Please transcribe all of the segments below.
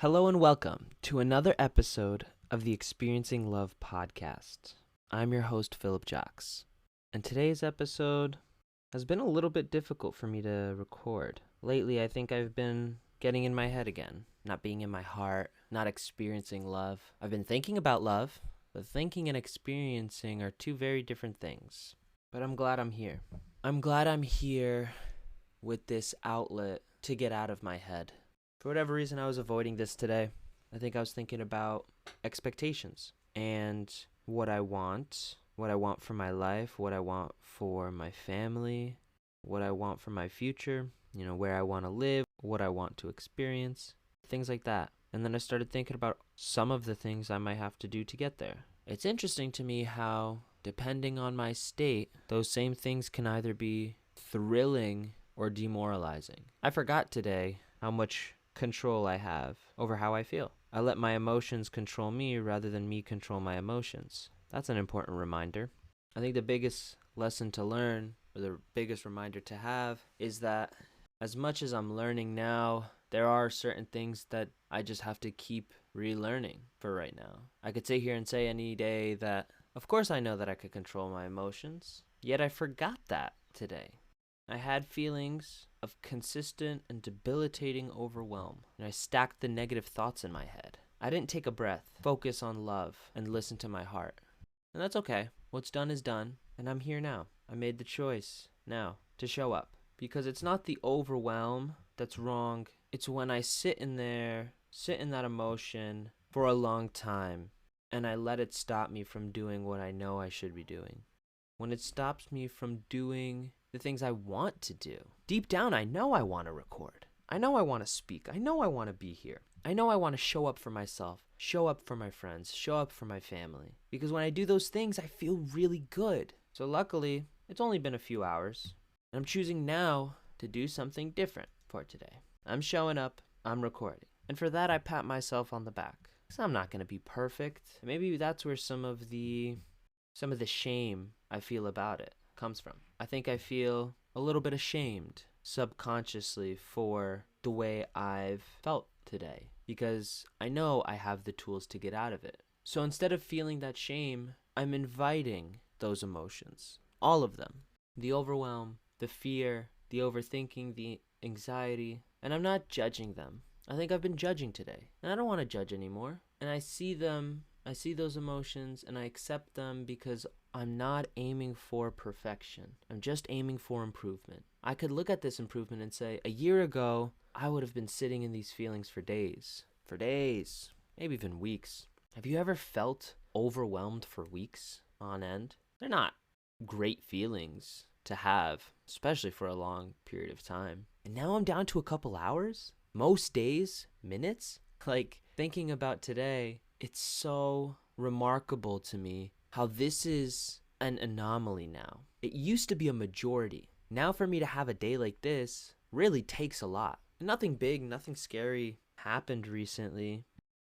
Hello and welcome to another episode of the Experiencing Love podcast. I'm your host, Philip Jocks, and today's episode has been a little bit difficult for me to record. Lately, I think I've been getting in my head again, not being in my heart, not experiencing love. I've been thinking about love, but thinking and experiencing are two very different things. But I'm glad I'm here. I'm glad I'm here with this outlet to get out of my head. For whatever reason, I was avoiding this today. I think I was thinking about expectations and what I want for my life, what I want for my family, what I want for my future, where I want to live, what I want to experience, things like that. And then I started thinking about some of the things I might have to do to get there. It's interesting to me how, depending on my state, those same things can either be thrilling or demoralizing. I forgot today how much control I have over how I feel. I let my emotions control me rather than me control my emotions. That's an important reminder. I think the biggest lesson to learn, or the biggest reminder to have, is that as much as I'm learning now, there are certain things that I just have to keep relearning for right now. I could sit here and say any day that, of course I know that I could control my emotions, yet I forgot that today. I had feelings of consistent and debilitating overwhelm, and I stacked the negative thoughts in my head. I didn't take a breath, focus on love, and listen to my heart. And that's okay. What's done is done, and I'm here now. I made the choice now to show up, because it's not the overwhelm that's wrong. It's when I sit in that emotion for a long time, and I let it stop me from doing what I know I should be doing. When it stops me from doing the things I want to do. Deep down, I know I want to record. I know I want to speak. I know I want to be here. I know I want to show up for myself, show up for my friends, show up for my family. Because when I do those things, I feel really good. So luckily, it's only been a few hours. And I'm choosing now to do something different for today. I'm showing up, I'm recording. And for that, I pat myself on the back. Because I'm not going to be perfect. Maybe that's where some of the shame I feel about it comes from. I think I feel a little bit ashamed subconsciously for the way I've felt today because I know I have the tools to get out of it. So instead of feeling that shame, I'm inviting those emotions, all of them, the overwhelm, the fear, the overthinking, the anxiety, and I'm not judging them. I think I've been judging today, and I don't want to judge anymore. And I see those emotions, and I accept them because I'm not aiming for perfection. I'm just aiming for improvement. I could look at this improvement and say, a year ago, I would have been sitting in these feelings for days, maybe even weeks. Have you ever felt overwhelmed for weeks on end? They're not great feelings to have, especially for a long period of time. And now I'm down to a couple hours, most days, minutes. Like, thinking about today, it's so remarkable to me how this is an anomaly now. It used to be a majority. Now for me to have a day like this really takes a lot. Nothing big, nothing scary happened recently.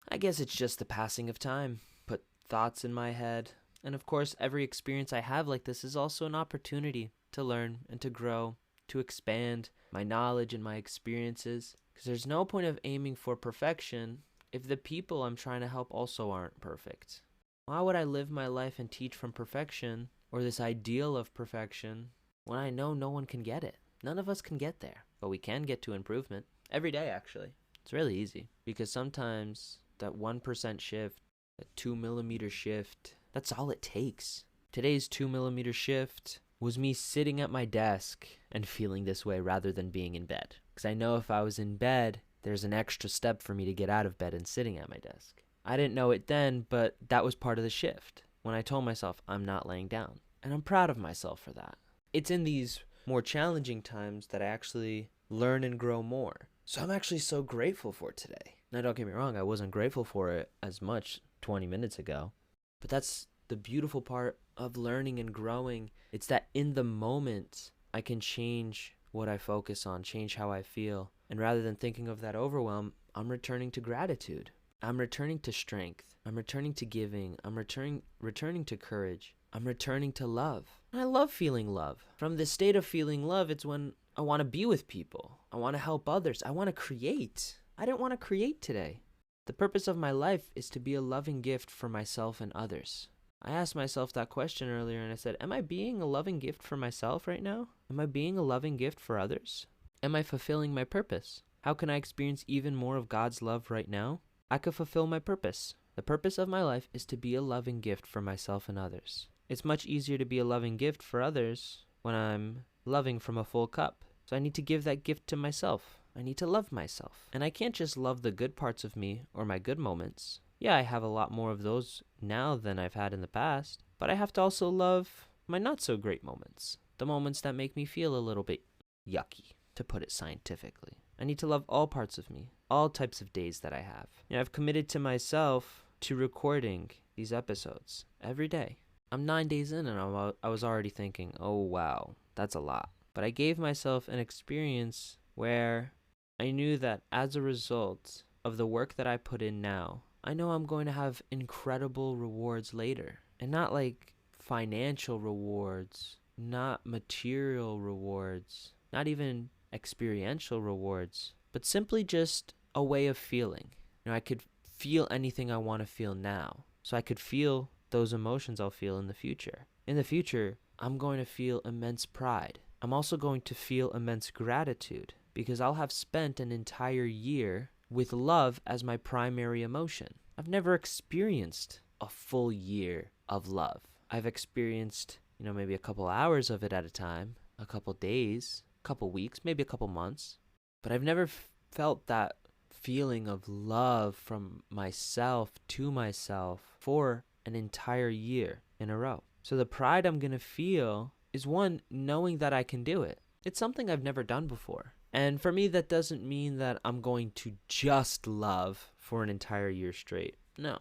I guess it's just the passing of time. Put thoughts in my head. And of course, every experience I have like this is also an opportunity to learn and to grow, to expand my knowledge and my experiences. Because there's no point of aiming for perfection if the people I'm trying to help also aren't perfect. Why would I live my life and teach from perfection, or this ideal of perfection, when I know no one can get it? None of us can get there, but we can get to improvement. Every day, actually. It's really easy, because sometimes that 1% shift, that 2mm shift, that's all it takes. Today's 2mm shift was me sitting at my desk and feeling this way rather than being in bed. Because I know if I was in bed, there's an extra step for me to get out of bed and sitting at my desk. I didn't know it then, but that was part of the shift. When I told myself I'm not laying down. And I'm proud of myself for that. It's in these more challenging times that I actually learn and grow more. So I'm actually so grateful for today. Now don't get me wrong, I wasn't grateful for it as much 20 minutes ago. But that's the beautiful part of learning and growing. It's that in the moment, I can change what I focus on, change how I feel. And rather than thinking of that overwhelm, I'm returning to gratitude. I'm returning to strength. I'm returning to giving. I'm returning to courage. I'm returning to love. And I love feeling love. From this state of feeling love, it's when I want to be with people. I want to help others. I want to create. I didn't want to create today. The purpose of my life is to be a loving gift for myself and others. I asked myself that question earlier and I said, am I being a loving gift for myself right now? Am I being a loving gift for others? Am I fulfilling my purpose? How can I experience even more of God's love right now? I could fulfill my purpose. The purpose of my life is to be a loving gift for myself and others. It's much easier to be a loving gift for others when I'm loving from a full cup. So I need to give that gift to myself. I need to love myself. And I can't just love the good parts of me or my good moments. Yeah, I have a lot more of those now than I've had in the past, but I have to also love my not so great moments. The moments that make me feel a little bit yucky, to put it scientifically. I need to love all parts of me, all types of days that I have. I've committed to myself to recording these episodes every day. I'm 9 days in and I was already thinking, oh wow, that's a lot. But I gave myself an experience where I knew that as a result of the work that I put in now, I know I'm going to have incredible rewards later. And not like financial rewards, not material rewards, not even experiential rewards, but simply just a way of feeling. I could feel anything I want to feel now. So I could feel those emotions I'll feel in the future. In the future, I'm going to feel immense pride. I'm also going to feel immense gratitude because I'll have spent an entire year with love as my primary emotion. I've never experienced a full year of love. I've experienced, maybe a couple hours of it at a time, a couple days, a couple weeks, maybe a couple months. But I've never felt that feeling of love from myself to myself for an entire year in a row. So the pride I'm going to feel is one, knowing that I can do it. It's something I've never done before. And for me, that doesn't mean that I'm going to just love for an entire year straight. No.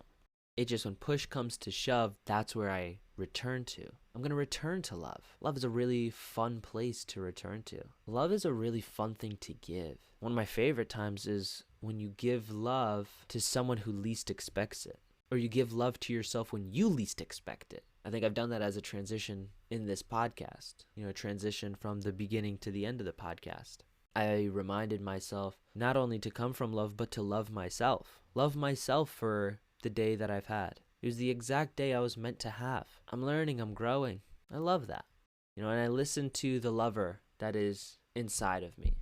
It just, when push comes to shove, that's where I return to. I'm going to return to love. Love is a really fun place to return to. Love is a really fun thing to give. One of my favorite times is when you give love to someone who least expects it. Or you give love to yourself when you least expect it. I think I've done that as a transition in this podcast. A transition from the beginning to the end of the podcast. I reminded myself not only to come from love, but to love myself. Love myself for the day that I've had. It was the exact day I was meant to have. I'm learning, I'm growing. I love that. And I listen to the lover that is inside of me,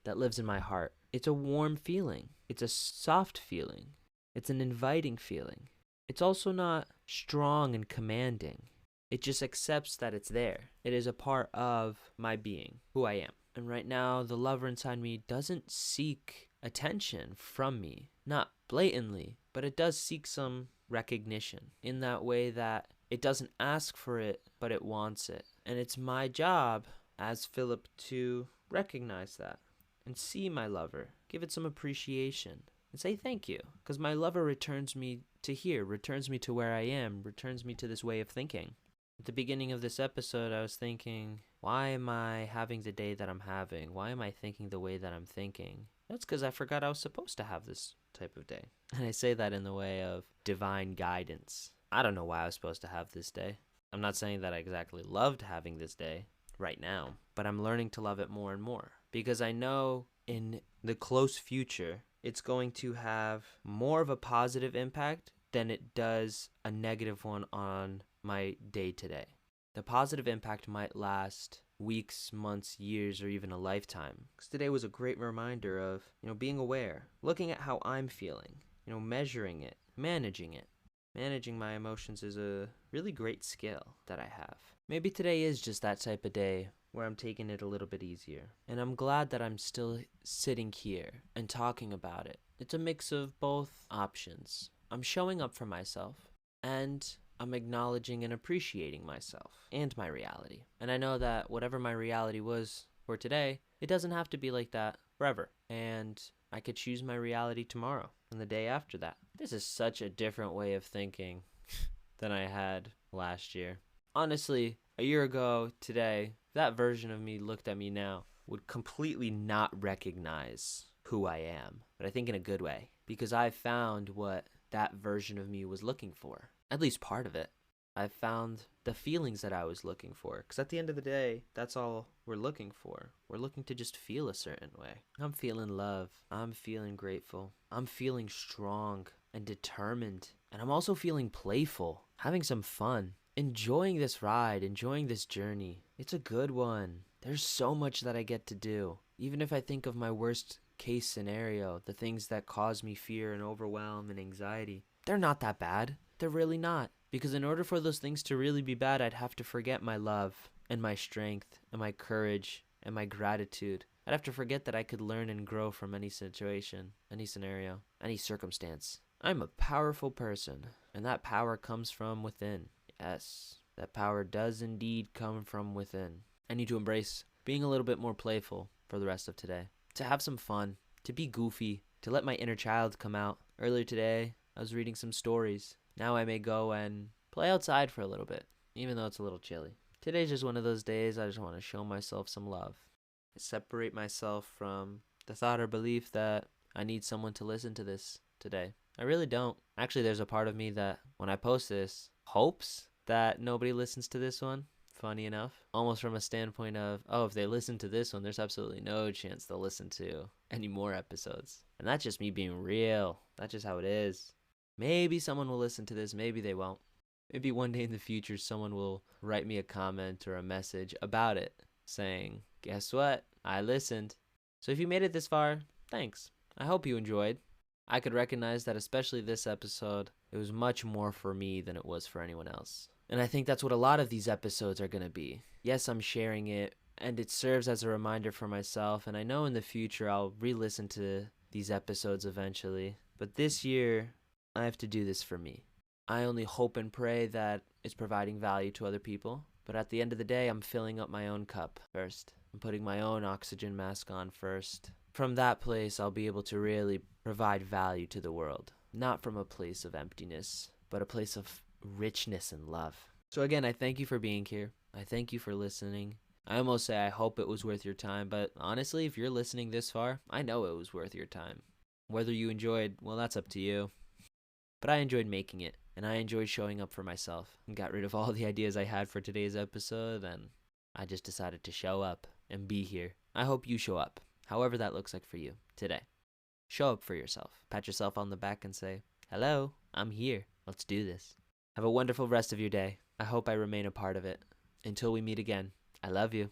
that lives in my heart. It's a warm feeling. It's a soft feeling. It's an inviting feeling. It's also not strong and commanding. It just accepts that it's there. It is a part of my being, who I am. And right now, the lover inside me doesn't seek attention from me. Not blatantly, but it does seek some recognition in that way that it doesn't ask for it, but it wants it. And it's my job as Philip to recognize that and see my lover, give it some appreciation and say thank you. Because my lover returns me to here, returns me to where I am, returns me to this way of thinking. At the beginning of this episode, I was thinking, why am I having the day that I'm having? Why am I thinking the way that I'm thinking? That's because I forgot I was supposed to have this type of day. And I say that in the way of divine guidance. I don't know why I was supposed to have this day. I'm not saying that I exactly loved having this day right now, but I'm learning to love it more and more. Because I know in the close future, it's going to have more of a positive impact than it does a negative one on my day-to-day. The positive impact might last weeks, months, years, or even a lifetime. Because today was a great reminder of, being aware, looking at how I'm feeling, measuring it, managing it. Managing my emotions is a really great skill that I have. Maybe today is just that type of day where I'm taking it a little bit easier. And I'm glad that I'm still sitting here and talking about it. It's a mix of both options. I'm showing up for myself, and I'm acknowledging and appreciating myself and my reality. And I know that whatever my reality was for today, it doesn't have to be like that forever. And I could choose my reality tomorrow and the day after that. This is such a different way of thinking than I had last year. Honestly, a year ago today, that version of me looked at me now would completely not recognize who I am. But I think in a good way, because I found what that version of me was looking for. At least part of it. I found the feelings that I was looking for. Because at the end of the day, that's all we're looking for. We're looking to just feel a certain way. I'm feeling love. I'm feeling grateful. I'm feeling strong and determined. And I'm also feeling playful, having some fun, enjoying this ride, enjoying this journey. It's a good one. There's so much that I get to do. Even if I think of my worst case scenario, the things that cause me fear and overwhelm and anxiety, they're not that bad. They're really not. Because in order for those things to really be bad, I'd have to forget my love and my strength and my courage and my gratitude. I'd have to forget that I could learn and grow from any situation, any scenario, any circumstance. I'm a powerful person, and that power comes from within. Yes, that power does indeed come from within. I need to embrace being a little bit more playful for the rest of today, to have some fun, to be goofy, to let my inner child come out. Earlier today, I was reading some stories. Now I may go and play outside for a little bit, even though it's a little chilly. Today's just one of those days I just want to show myself some love. I separate myself from the thought or belief that I need someone to listen to this today. I really don't. Actually, there's a part of me that, when I post this, hopes that nobody listens to this one. Funny enough. Almost from a standpoint of, oh, if they listen to this one, there's absolutely no chance they'll listen to any more episodes. And that's just me being real. That's just how it is. Maybe someone will listen to this. Maybe they won't. Maybe one day in the future, someone will write me a comment or a message about it saying, guess what? I listened. So if you made it this far, thanks. I hope you enjoyed. I could recognize that especially this episode, it was much more for me than it was for anyone else. And I think that's what a lot of these episodes are going to be. Yes, I'm sharing it, and it serves as a reminder for myself, and I know in the future I'll re-listen to these episodes eventually. But this year, I have to do this for me. I only hope and pray that it's providing value to other people, but at the end of the day, I'm filling up my own cup first. I'm putting my own oxygen mask on first. From that place, I'll be able to really provide value to the world. Not from a place of emptiness, but a place of richness and love. So again, I thank you for being here. I thank you for listening. I almost say I hope it was worth your time, but honestly, if you're listening this far, I know it was worth your time. Whether you enjoyed, well, that's up to you. But I enjoyed making it, and I enjoyed showing up for myself, and got rid of all the ideas I had for today's episode, and I just decided to show up and be here. I hope you show up, however that looks like for you today. Show up for yourself. Pat yourself on the back and say, hello, I'm here. Let's do this. Have a wonderful rest of your day. I hope I remain a part of it. Until we meet again, I love you.